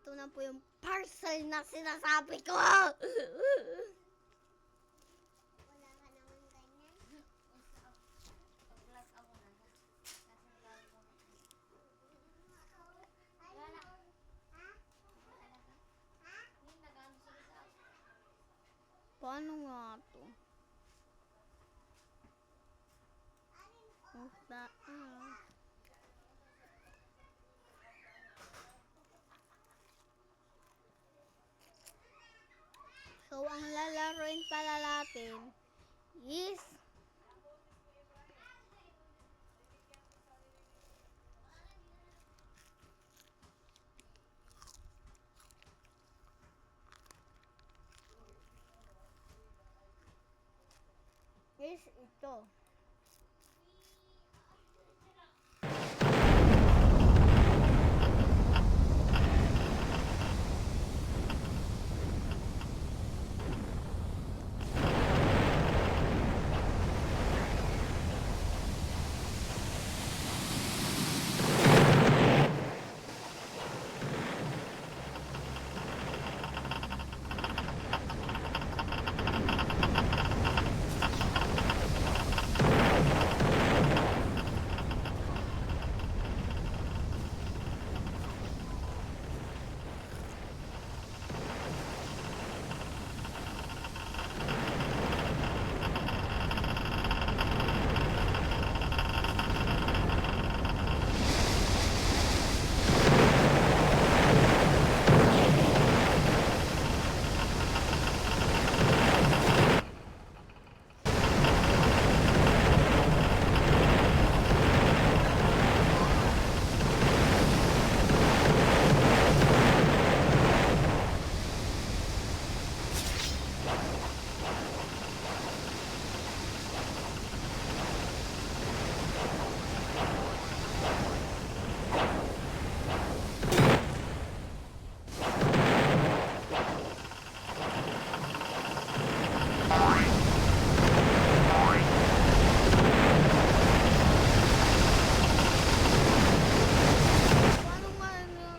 ito na po yung parcel na sinasabi ko. Wala ka naman ganyan. Pag-vlog ako na. Wala. Ha? Talaga? Ha? Hindi nag-ano sila sa Paano nga to? Basta, So, ang lalaroin pala natin is ito.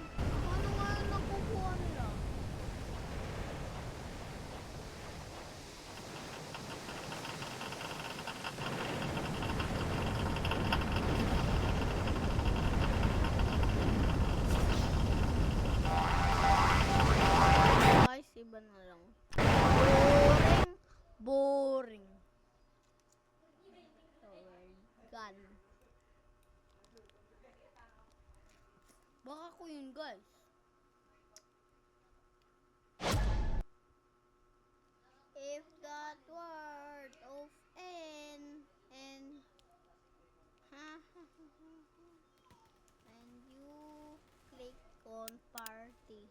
Paano nga nakukuha nila? Guys, iba na lang. Boring. Gun. Baka ko yun, guys. If that word of N and and you click on party.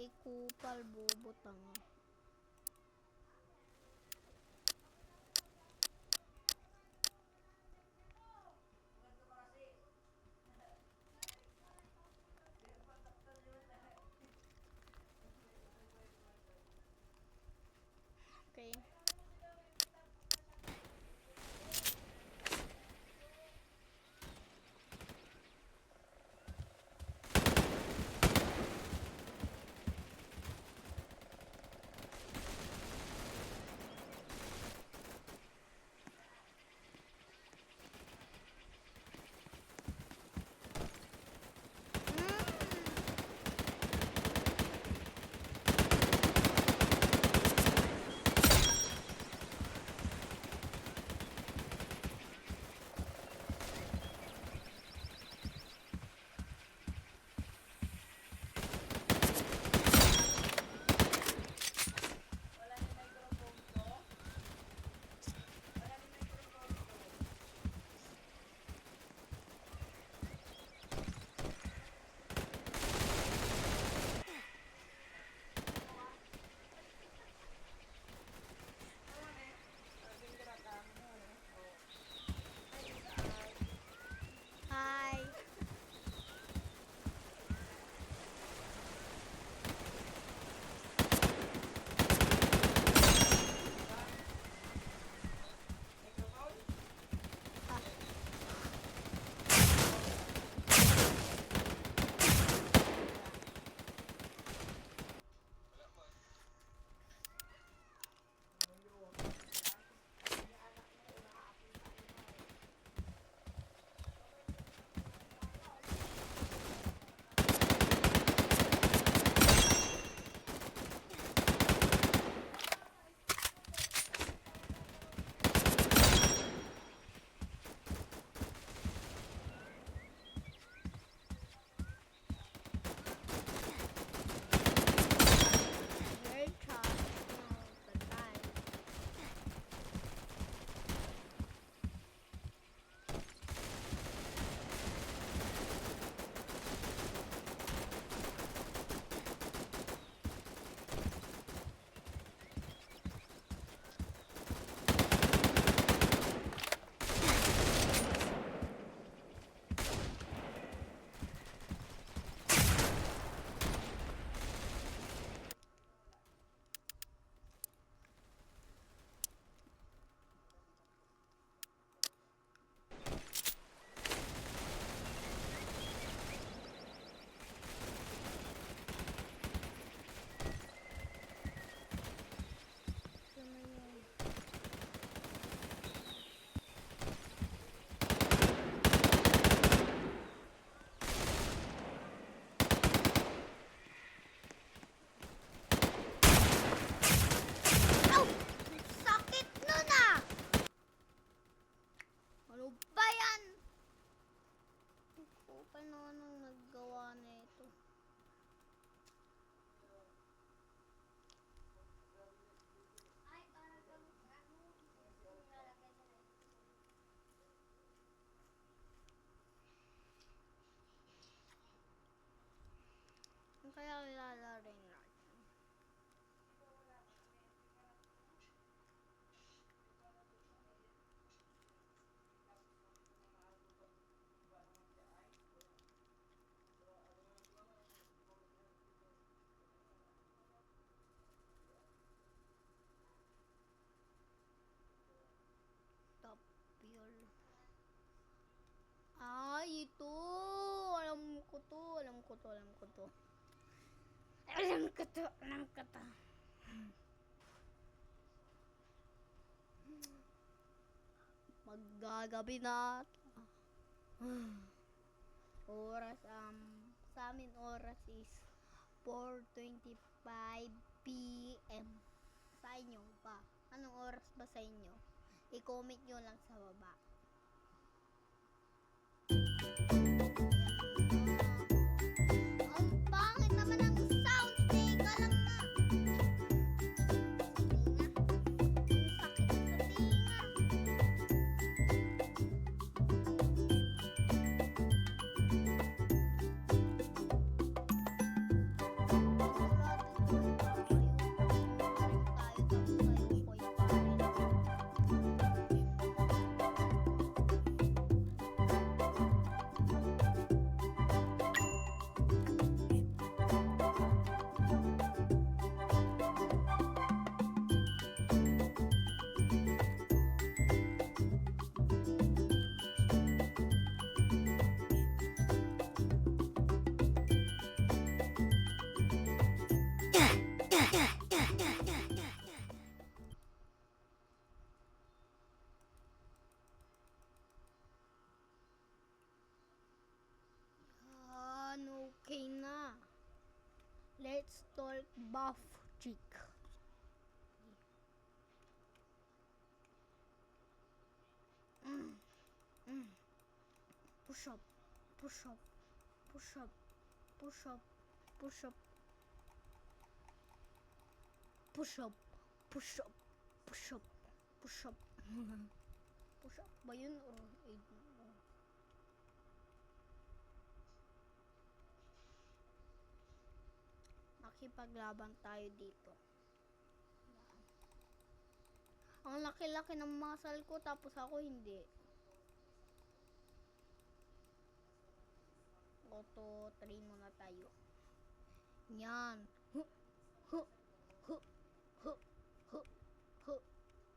Ikupal bobo tanga. Okay. kaya lalarin natin? Top fuel. Ay, ito. Alam ko to. Alam ko to. Alam ko to. Alam ko to. Alam ko to. Maggagabi na. Oras, sa amin oras is 4:25 p.m. Sa inyo ba? Anong oras ba sa inyo? I-comment nyo lang sa baba. Ang pangit naman ang sound. Teka lang na. Sa tinga. Ang sakit okay na. Let's talk buff chick. Push up, push up, push up, push up, push up, push up, push up, push up, push up. Push up ba yun or makipaglaban tayo dito. Ang laki-laki ng muscle ko tapos ako hindi. Auto train muna tayo. Yan. Huh, huh, huh, huh, huh, huh,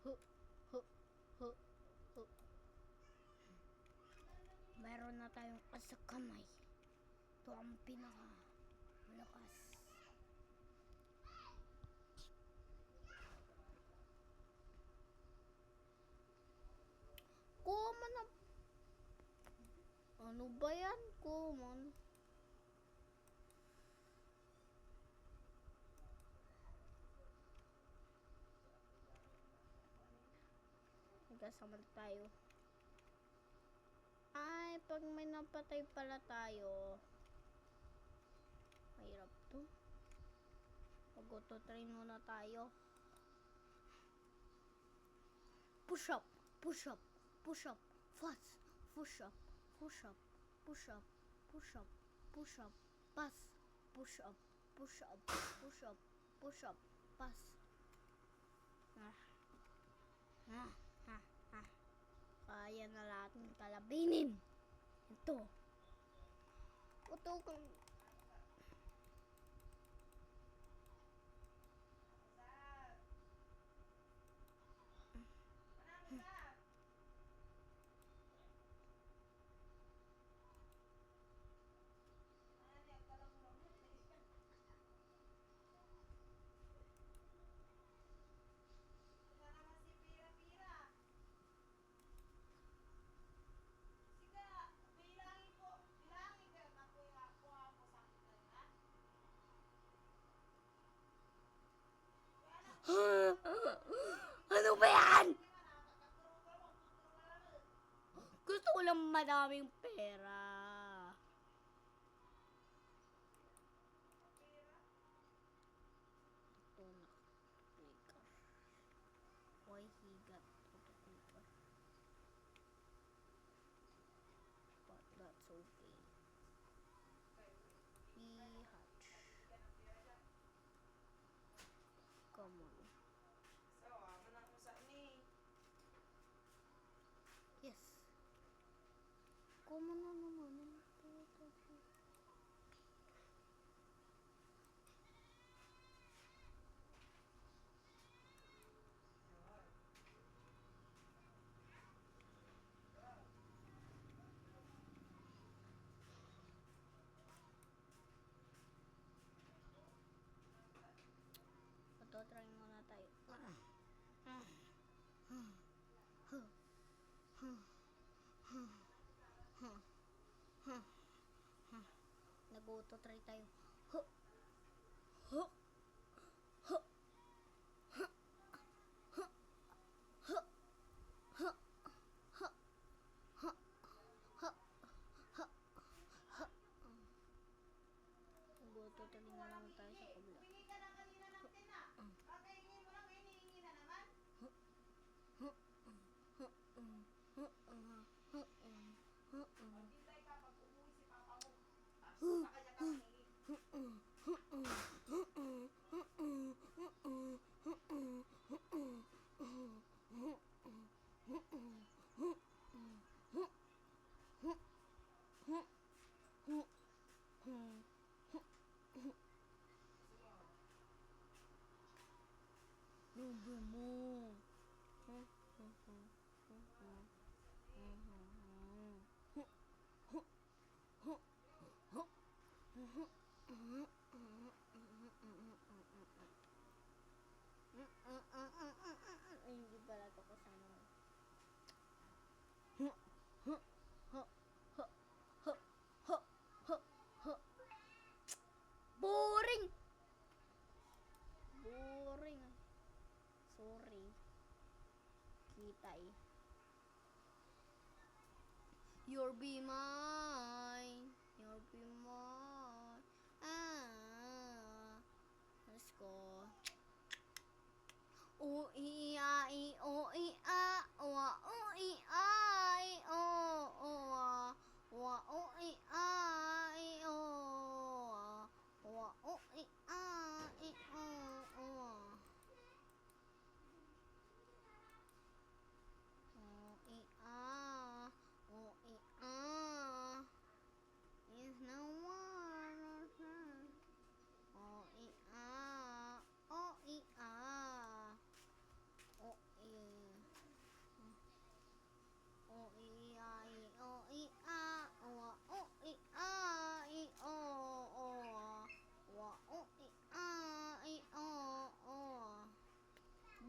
huh, huh, huh, huh. Meron na tayong kasakamay. Ito ang pinaka malakas. Common na. Ano ba yan? Common. Magkasama tayo. Ay, pag may napatay pala tayo. Mahirap to. Mag-auto train muna tayo. Push up, push up, push up, fast, push up, push up, push up, push up, push up, pass, push up, push up, push up, push up, pass. Kaya na natin kalabinin. Ito. Ito kung ano ba yan? Gusto ko lang madaming pera. Ito na. Clicker. Why he got auto clicker? But that's okay. He hatch. Como na naman? Ito, try muna tayo. Nag-auto try tayo. Nag-auto try na naman tayo sa kabila. Humingi ka na kanina ng tina. Kakainin mo lang, hinihingi na naman. Maghintay ka pag umuwi si Papa mo. Tapos sa kanya ka humingi. Lubo mo. Ay, hindi pala ito kasama. Boring! Boring. Sorry. Kitay. You'll be mine. You'll be mine. Let's go. O i a i o i a wa o i a i o o wa o i a i o wa o i a i o o is no one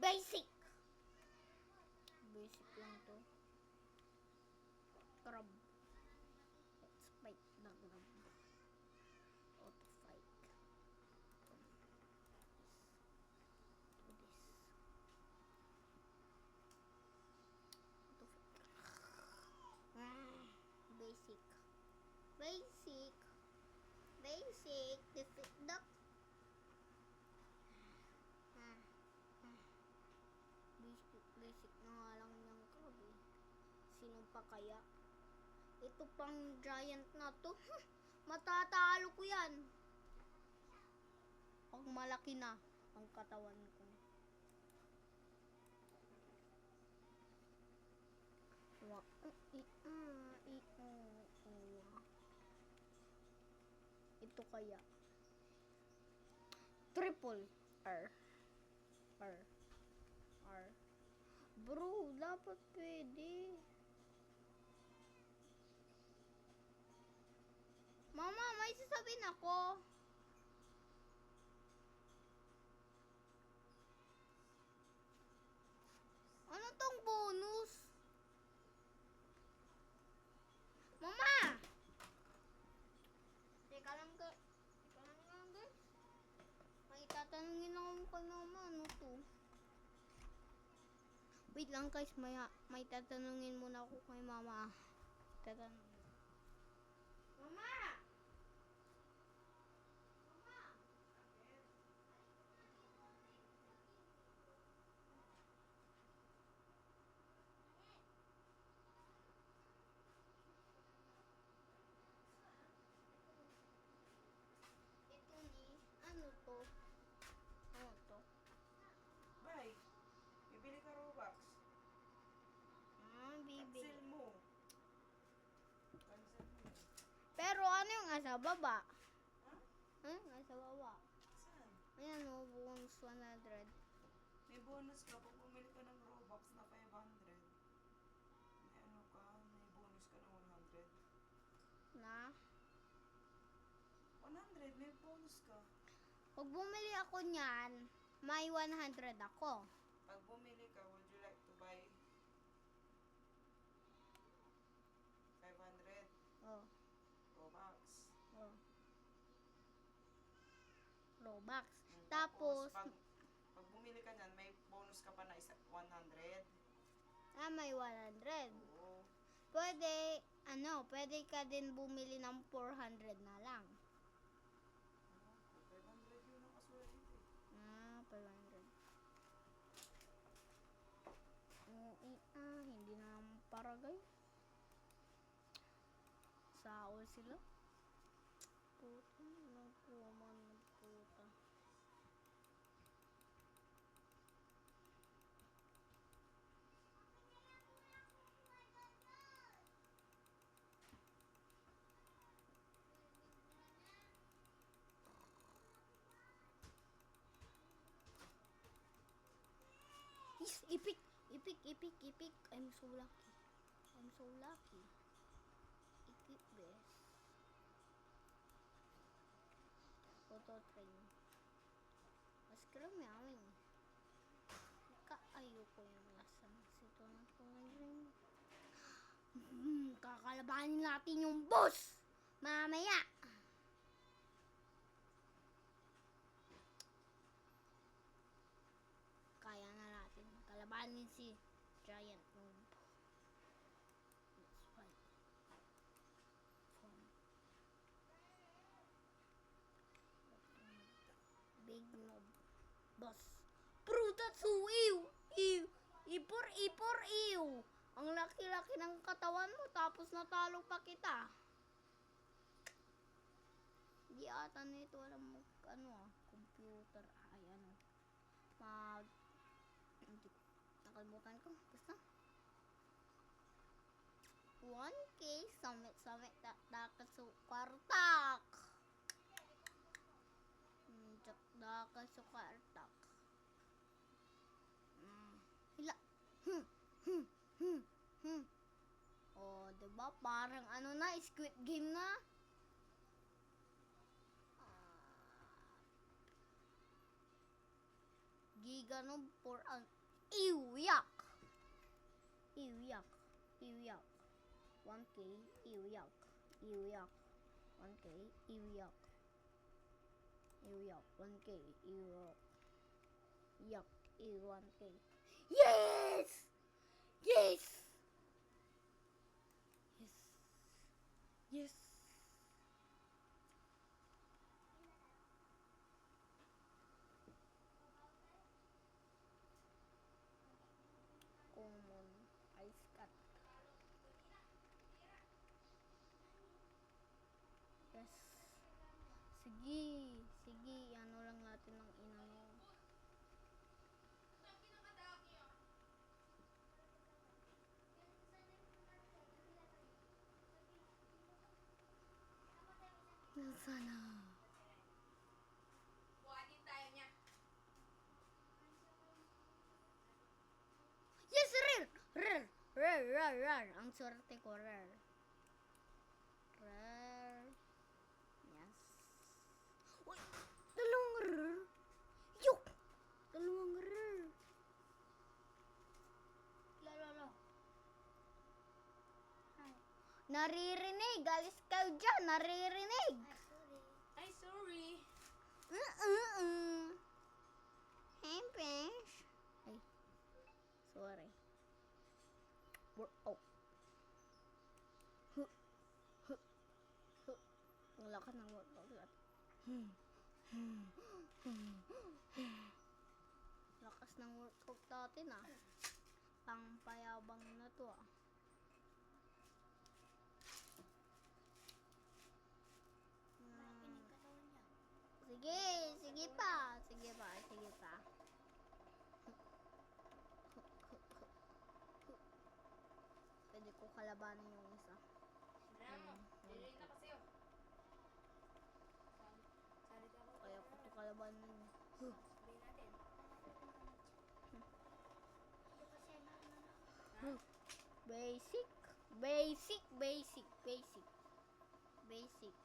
basic. Basic lang to. Crab. Let's fight the crab. Auto fight. Do this. Auto fight. Basic. Basic. Basic. Defeat the basic na nga lang niyang crab eh. Sino pa kaya? Ito pang giant na to. Matatalo ko yan. Pag malaki na ang katawan ko. Ito kaya. Triple R. R. R. Bro, dapat pwede. Mama, may sasabihin ako. Ano tong bonus? Mama! Teka lang guys. May tatanungin ako kay mama. Ano to? Wait lang guys. May tatanungin muna ako kay mama. Tatanungin. Mama! Ito ni, ano to? Ano to? Bay, bibili ka Robux. Bibili. Cancel mo. 1 Pero ano yung nasa baba? Ha? Nasa baba. Saan? Ayan o, bonus 100. May bonus ka pag bumili ka ng Robux na 500. May ano ka, may bonus ka na 100. Na? 100, may bonus ka. Pag bumili ako niyan, may 100 ako. Pag bumili ka, would you like to buy 500 Oh, Robux? oh. Robux. Tapos, Tapos, pag bumili ka niyan, may bonus ka pa na 100. may 100. Oo. Pwede, pwede ka din bumili ng 400 na lang. 500 yun ang kaswerte dito eh. 500. Hindi na naman paragay. Sao sila. Puta, nagkuman ng puta. Yes, epic, epic, epic, epic. I'm so lucky. I'm so lucky. Epic best. Photo train. Mas meowing. Ayoko yung lasa ng sito ng train. Kakalabanin natin yung boss! Mamaya! Kaya na natin. Kalabanin si Giant Noob. Let's fight. Big Noob. Boss. Prutatsu! Ew! Ew! Ipor! Ipor! Ew! Ang laki-laki ng katawan mo tapos natalo pa kita. Di ata nito walang computer. Ay, nakalimutan ko. Basta. 1K summit Dakatsu Kwartak. Dakatsu Kwartak. Hila. Oh, diba? Parang Squid Game na. Giga Noob for an Ew-yak! Ew-yak! Ew-yak! 1K, Ew-yak! Ew-yak! 1K, Ew-yak! Ew-yak! 1K, Ew-yak! Yak! Ew 1K! Yes! Yes! Yes! Yes! Common ice cut. Yes. Sige. Sige. Ano lang natin ng inano. Sana. Buhatin tayo niya. Yes! Rare! Rare! Rare! Rare! Rare! Ang swerte ko. Rare. Rare. Yes. Uy! Dalawang rare. Yok! Dalawang rare. Lolo. Naririnig. Alis kayo dyan. Naririnig. Ay, sorry. Hey, fish. Ay. Sorry. Oh. Ang lakas ng workout. Lakas ng workout natin Pangpayabang na to Sige, sige pa. Sige pa, sige pa. Pwede ko kalabanin yung isa. Liliit na kasi yun. labanan niya. Huh. Sabihin natin. Hmm. Hindi kasi Huh. Basic. Basic. Basic. Basic. Basic.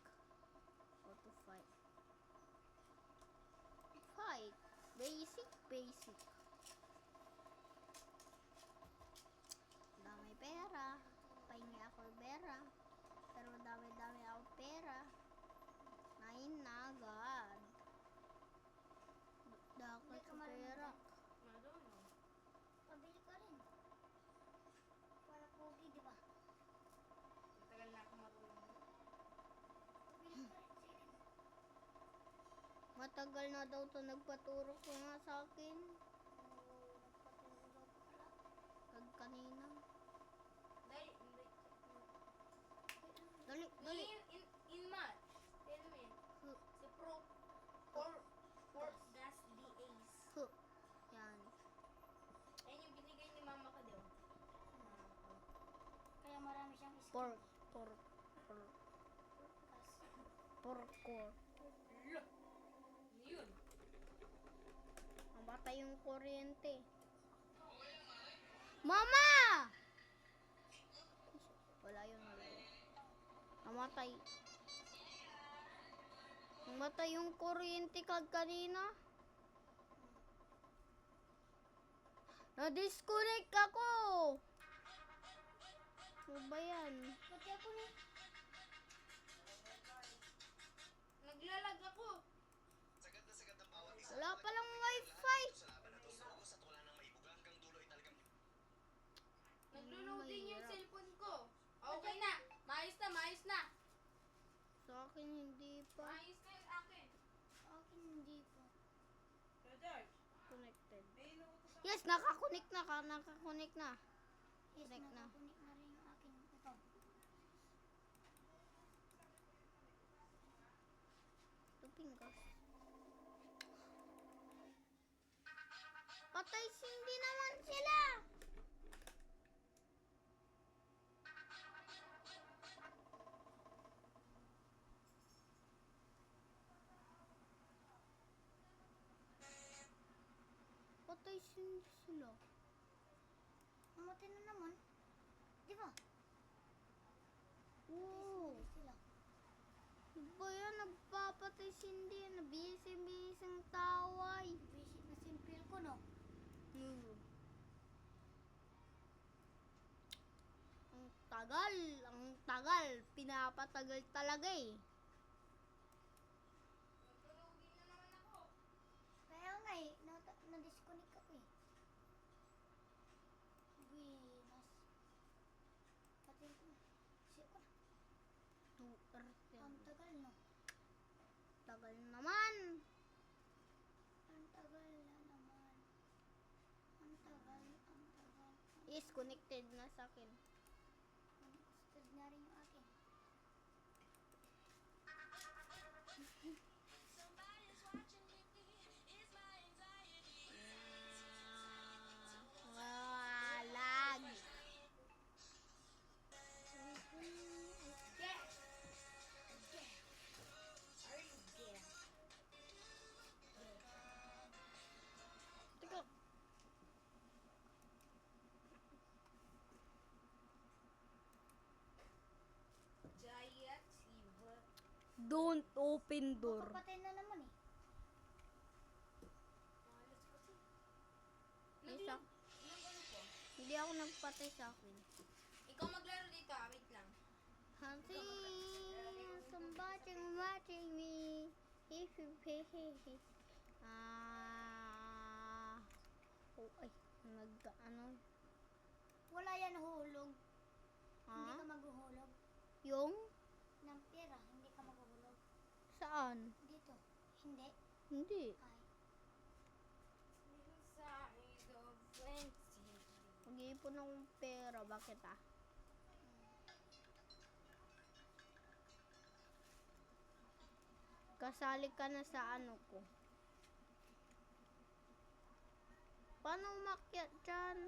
How to fight. Fight. Basic. Basic. Dami pera. Pahingi ako pera. Pero dami-dami ako pera. Nain na agad. Dakot Hindi ka sa marunong pera. Marunong. Pabili ka rin. Para pogi, di ba? Matagal na ako marunong. Pabili ka rin. Sige. Matagal na daw to nagpaturo ko nga sa akin. Oo, nagpaturo daw pala. Kag kanina. Dali, hindi. Dali, dali. In March, tell me, Huh. si Pork Gas DAs. Huh. Yan. Ayun yung binigay ni mama ko daw. Kaya marami siyang skin. Pork. Gas. Pork. Yun. Namatay yung kuryente. Mama! Wala yun, wala yun. Namatay. Namatay yung kuryente kag kanina. Na-disconnect ako. Ano ba yan? Pati ako ni. Naglalag ako. Wala palang wifi. Naglo-loading yung Mahirap. cellphone ko. Okay na. Maayos na, maayos na. Sa akin hindi pa Maayos na yung akin. Akin hindi pa. So, George, connected. may inuutos ako. Yes, nakakunik na ka. Nakakunik na. Yes, Connect na. nakakunik na rin yung akin. Ito. Tupingas. Patay hindi naman sila. Patay hindi sila. Mamatay na naman. Di ba? Oo. Sila. Iba yan, nagpapatay hindi. Nabisi-bising taway. Visit na simple ko, no? Ang tagal. Pinapatagal talaga eh. Nagkalugin na naman ako. Kaya nga eh, na-disconnect ako eh. Buenas. Pati ko. Siya ko na. 2 earth yan. Ang tagal, no? Tagal naman. Ang tagal na naman. Ang tagal. Yes, connected na sa akin. Connected na rin yung akin. Lag. Teka. Giant Silver. Don't open door. Papatay na naman eh. Malas kasi. Isa. Nag-ano ko? Hindi ako nagpatay sa akin. Ikaw maglaro dito, wait lang. Hansi, somebody watching me. If you pay. Oh, ay, ano? Wala yan hulog. Hindi Ha? ka maghuhulog. Yung? Ng pera, hindi ka maghuhulog. Saan? Dito. Hindi. Hindi. Ay. Mag-iipon akong pera. Bakit ah? Kasali ka na sa ano ko. Paano umakyat dyan?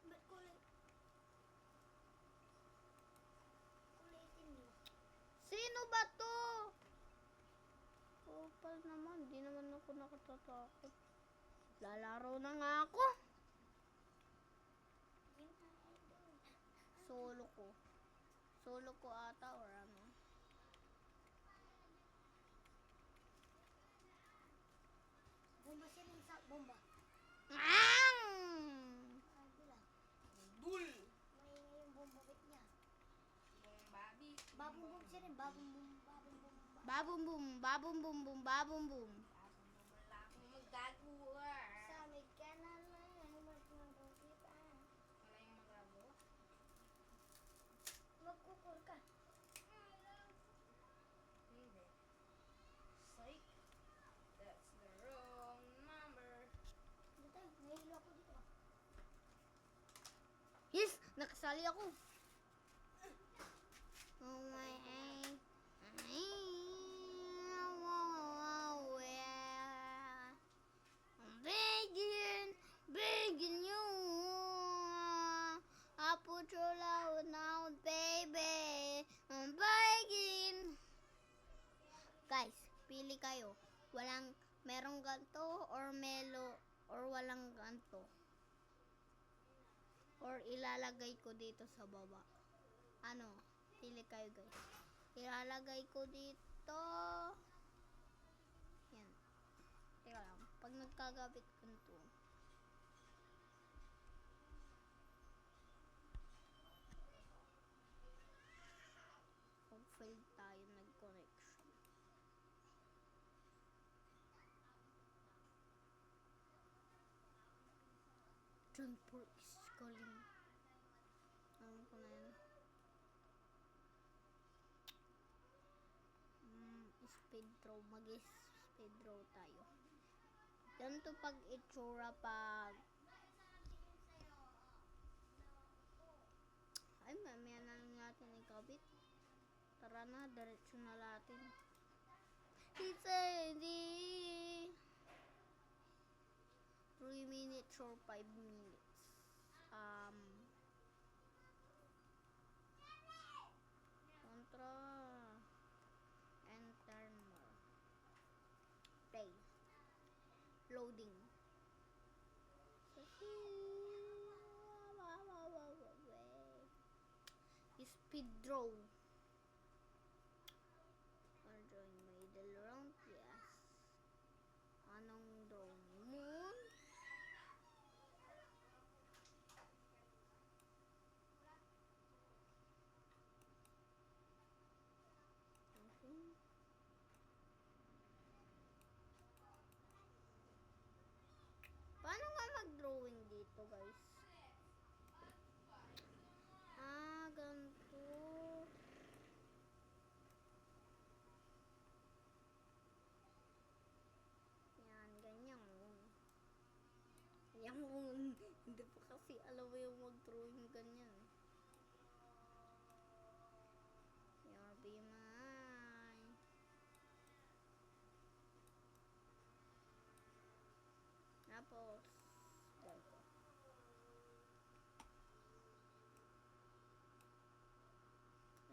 Ba't kulay? Kulay itim, di ba? Sino ba to? ako nakatatakot. Lalaro na nga ako. Yun na, idol. Solo ko. Solo ko ata or ano. Bomba siya rin sa bomba. Ang! Idol ah. Dul! May yung bomba bit niya. Yung babi. Babong bom siya rin. Babong bom. Babong bom. Babum bum, babum bum bum, babum bum. Wala akong magagawa. Samig ka na lang. Magmabukit ah. Wala yung magagawa. Magkukur ka. Hindi. Psych. That's the wrong number. Dito, nahilo ako dito ah. Yes! Nakasali ako. Oh my ay. I'm begging you. I put your love now, baby. I'm begging. Guys, pili kayo. Merong ganto or melo or walang ganto. Or ilalagay ko dito sa baba. Ano? Pili kayo guys. Ilalagay ko dito. Yan. Teka lang. Pag nagkagabit ko nito. Pag-fail tayo nag-connection. John Paul is calling. Alam ko na yan. Speed throw. Mag-speed throw tayo. Ganito pag itsura pag... Ay, mamaya na lang natin ikabit. Tara na, diretso na natin. It's a 3 minutes or 5 minutes. Contra. Enter more. Play. Loading. Speed draw. Drawing middle round, yes. Anong drawing? Moon? Okay. Paano nga mag-drawing dito, guys? Ganito. Yan, ganyan. Yan, hindi pa kasi alam mo yung mag-drawing ganyan. You'll be mine. Tapos, ganito.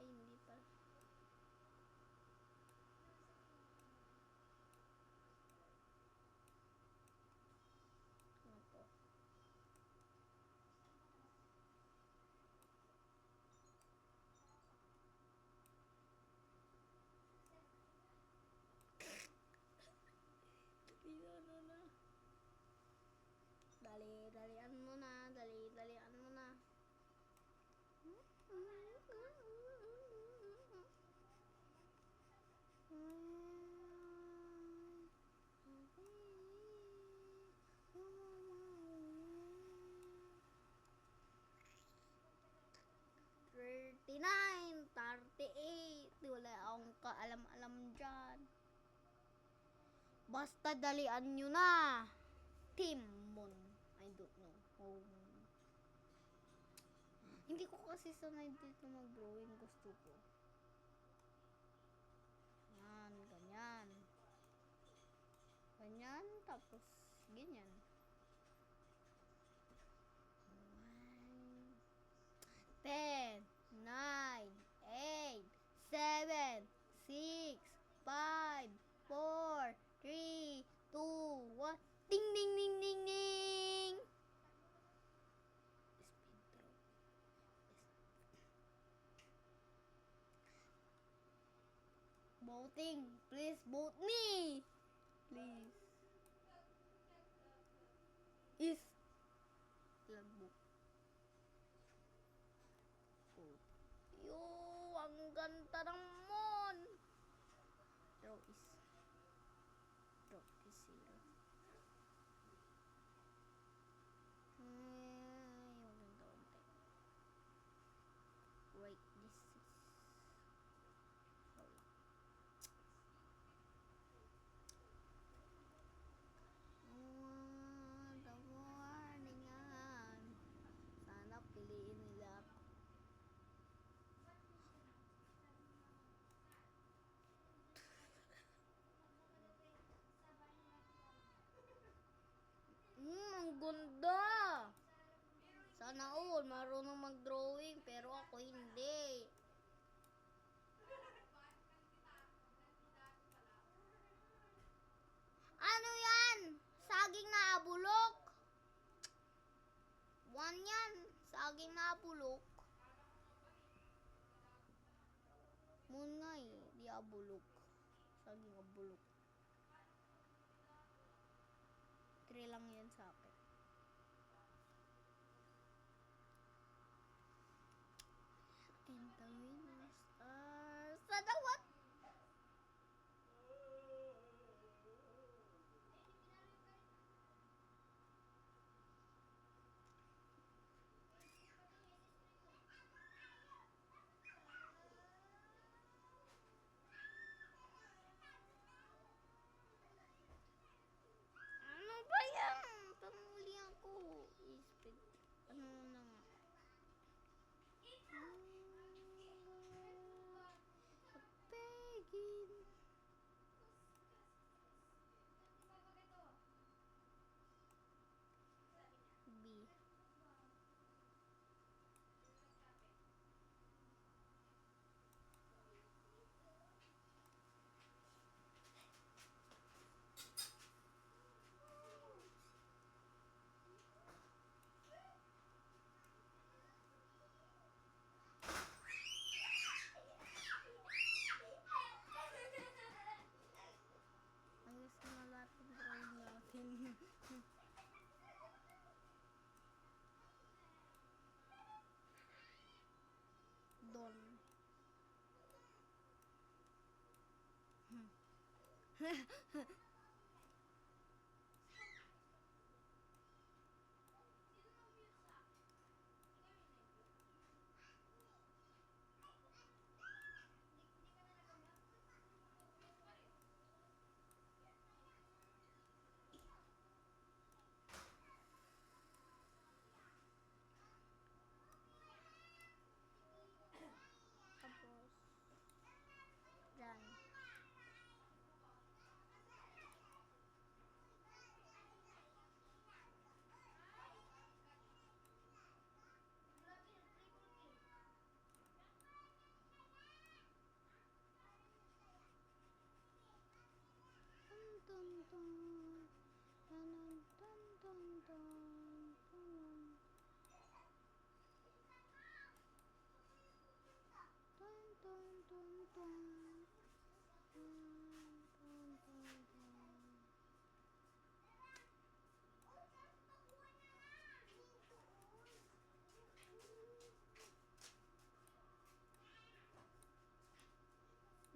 Ay, hindi pa. Ano to? Na. Dali-dalian mo na. Dali-dalian mo na. $39, $38. Wala akong kaalam-alam dyan. Basta dalian nyo na. Timon. I don't know. Hindi ko kasi sanay dito mag-drawing. Gusto ko. Yan, ganyan. Ganyan, tapos ganyan. 10, 9, 8, 7, 6, 5, 4, 3, 2, voting. Please vote me. Please. Is lagbo. Yo, ang ganda ng mon. Draw is zero. Ay, maganda konti. Wait, this is sorry. The warningan. Sana piliin nila ako. Ang ganda! Sana all marunong mag-drawing pero ako hindi. Ano yan? Saging na abulok? One yan. Saging na abulok. Moon nga eh. Di abulok. Saging abulok. 3 lang yan sa akin. And the winner stars. Sana what? Ano ba yan? Pamuli ako. Ano na nga? Pegin. B. Ayos na lahat ng drawing natin. Don. Tapos, dyan. Dun, dun, dun. Dun, dun, dun, dun. Dun, dun, dun, dun. Dun, dun, dun, dun.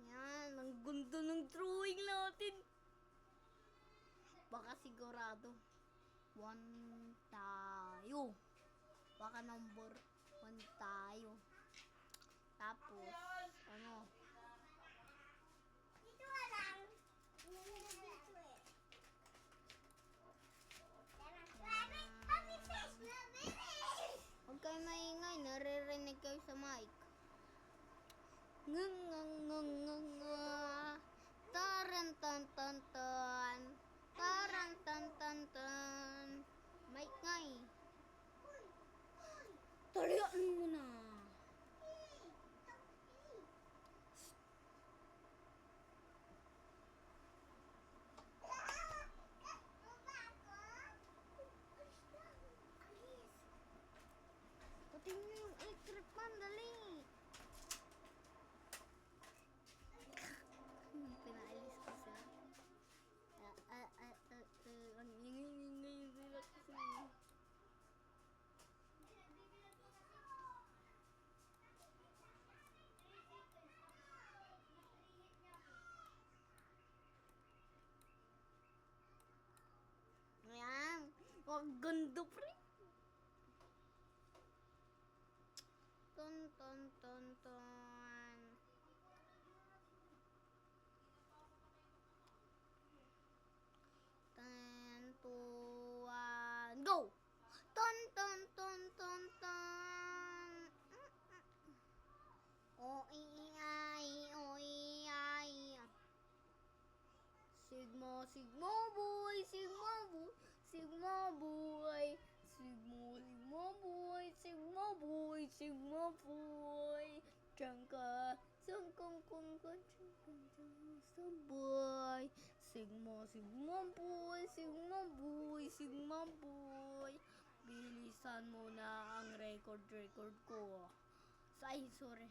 Yan, ang ganda ng drawing natin. Baka sigurado. 1 tayo. Baka number 1 tayo. Tapos, ano? Dito ka lang. Dito eh. Huwag kayo maingay. Naririnig kayo sa mic. Ngang ngang ngang ngang ngang. Taran tan tan tan. Taran tan tan tan. Mic nga eh. Talian mo na. Napakaganda, pre. Ton, ton, ton, ton. Ten, two, one, go! Ton, ton, ton, ton, ton. O, I, I, o, I, I. Sigma, sigma boy, sigma boy, sigma boy. Sigma, sigma boy, sigma boy, sigma boy. Changka, sangkang kung sa boy. Sigma, sigma boy, sigma boy, sigma boy. Bilisan mo na ang record ko. Ay, sorry.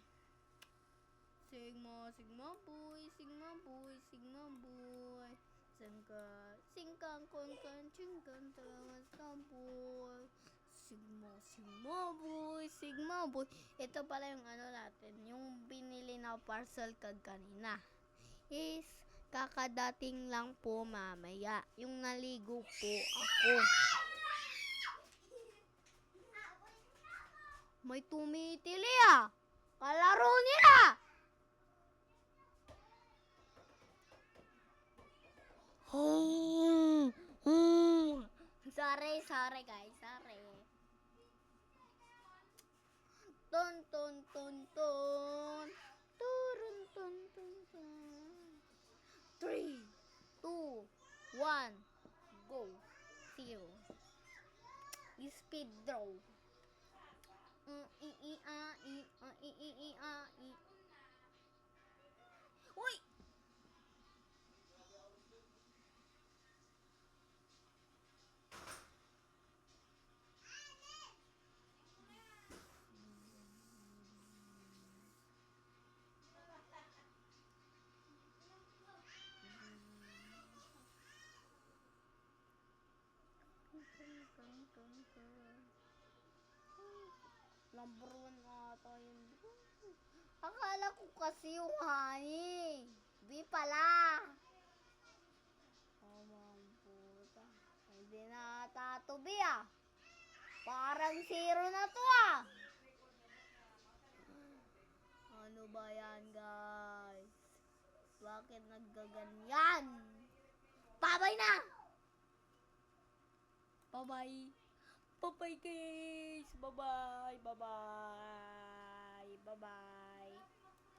Sigma, sigma boy, sigma boy, sigma boy. Singkang kongkan, chingkan talawas na boy. Sigma, sigma boy, sigma boy. Ito pala yung ano natin, yung binili na parcel kanina. Is, kakadating lang po mamaya. Yung naligo po ako. May tumitili ah. Kalaro nila. Sorry guys, sorry. Ton ton ton ton. Turun ton ton ton. 3, 2, 1, go. 0. Speed draw. Uy! Number 1 ata yun. Akala ko kasi yung honey. Di pala. Oh, puta. Hindi na tatubi ah. Parang 0 na to ah. Ano ba yan guys? Bakit naggaganyan? Babay na! Bye-bye. Bye-bye guys. Bye-bye. Bye-bye. Bye-bye.